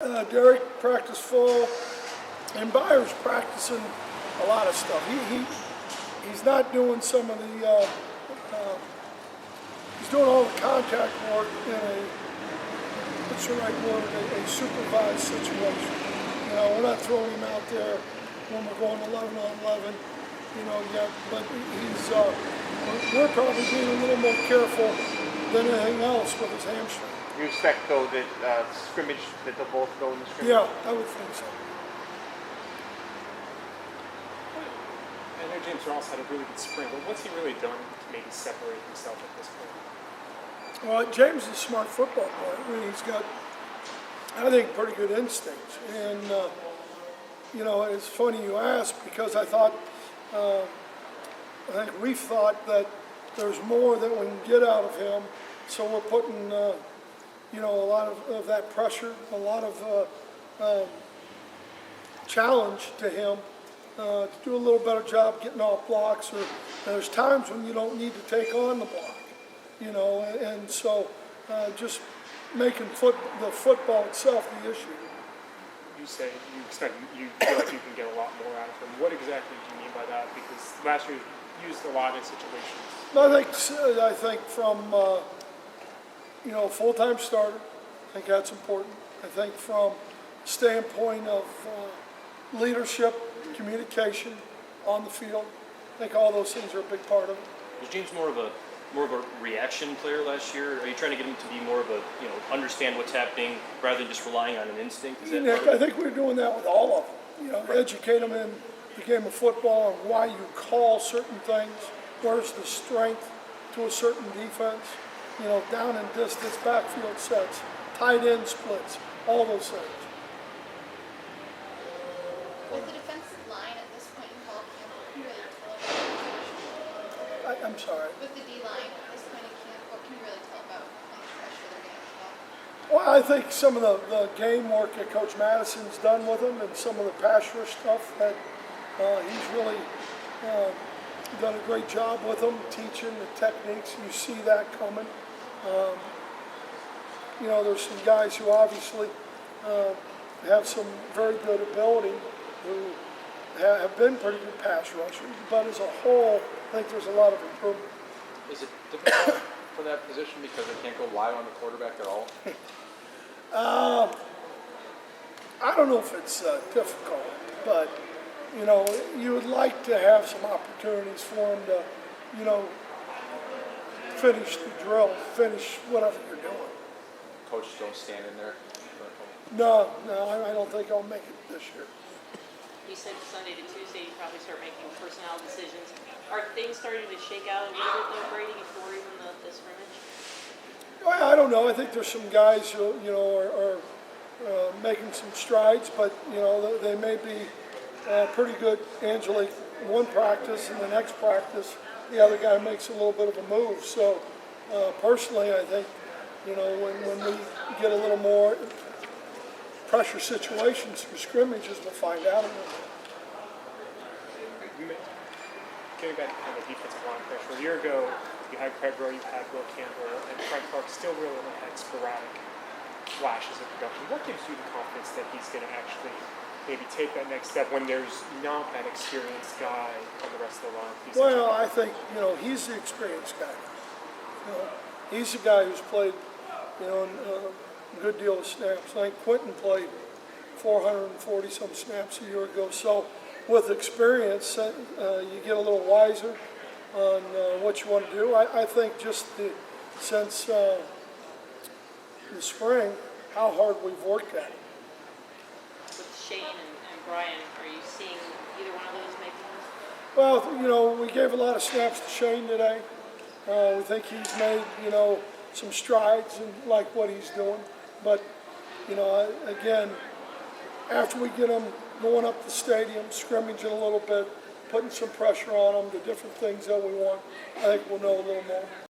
Derek practiced full, and Byers practicing a lot of stuff. He's not doing some of the he's doing all the contact work in what's the right word, a supervised situation. You know, we're not throwing him out there when we're going 11 on 11, you know, yet, but we're probably being a little more careful than anything else with his hamstring. You expect, though, that scrimmage, that they'll both go in the scrimmage? Yeah, I would think so. I know James Ross had a really good spring, but what's he really done to maybe separate himself at this point? Well, James is a smart football player. I mean, he's got, I think, pretty good instincts. And, you know, it's funny you ask because I think we've thought that there's more that we can get out of him. So we're putting, you know, a lot of that pressure, a lot of challenge to him to do a little better job getting off blocks. Or there's times when you don't need to take on the block, you know, and so just making the football itself the issue. You say you feel like you can get a lot more out of him. What exactly do you mean by that? Because last year you used a lot in situations. I think from you know, full-time starter, I think that's important. I think from standpoint of leadership, communication on the field, I think all those things are a big part of it. Was James more of a reaction player last year? Are you trying to get him to be more of a, you know, understand what's happening rather than just relying on an instinct? Is that Nick, I think we're doing that with all of them. You know, educate them in the game of football and why you call certain things. Where's the strength to a certain defense? You know, down and distance, backfield sets, tight end splits, all those things. With the defensive line at this point in fall camp, what can you really tell about the I'm sorry. With the D-line at this point in camp, what can you really tell about how much pressure they're getting at the ball? Well, I think some of the game work that Coach Madison's done with them and some of the pass rush stuff that he's really done a great job with them, teaching the techniques. You see that coming. You know, there's some guys who obviously have some very good ability who have been pretty good pass rushers, but as a whole, I think there's a lot of improvement. Is it difficult for that position because they can't go wide on the quarterback at all? I don't know if it's difficult, but you know, you would like to have some opportunities for him to, you know, finish the drill, finish whatever you're doing. Coach don't stand in there? No, I don't think I'll make it this year. You said Sunday to Tuesday you probably start making personnel decisions. Are things starting to shake out a little bit though, Brady, before even the scrimmage? Well, I don't know. I think there's some guys who, you know, are making some strides, but, you know, they may be pretty good. Angelique, one practice, and the next practice, the other guy makes a little bit of a move. So, personally, I think, you know, when we get a little more pressure situations through scrimmages, we'll find out about it. Getting back to kind of defensive line pressure, a year ago you had Craig Rowe, you had Will Campbell, and Frank Clark still really only had sporadic flashes of production. What gives you the confidence that he's going to actually maybe take that next step when there's not that experienced guy on the rest of the line? Well, I think, you know, he's the experienced guy. You know, he's the guy who's played, you know, a good deal of snaps. I think Quentin played 440-some snaps a year ago. So with experience, you get a little wiser on what you want to do. I think just since the spring, how hard we've worked at it. With Shane and Brian, are you seeing either one of those making this? Well, you know, we gave a lot of snaps to Shane today. We think he's made, you know, some strides and like what he's doing. But, you know, again, after we get him going up the stadium, scrimmaging a little bit, putting some pressure on him, the different things that we want, I think we'll know a little more.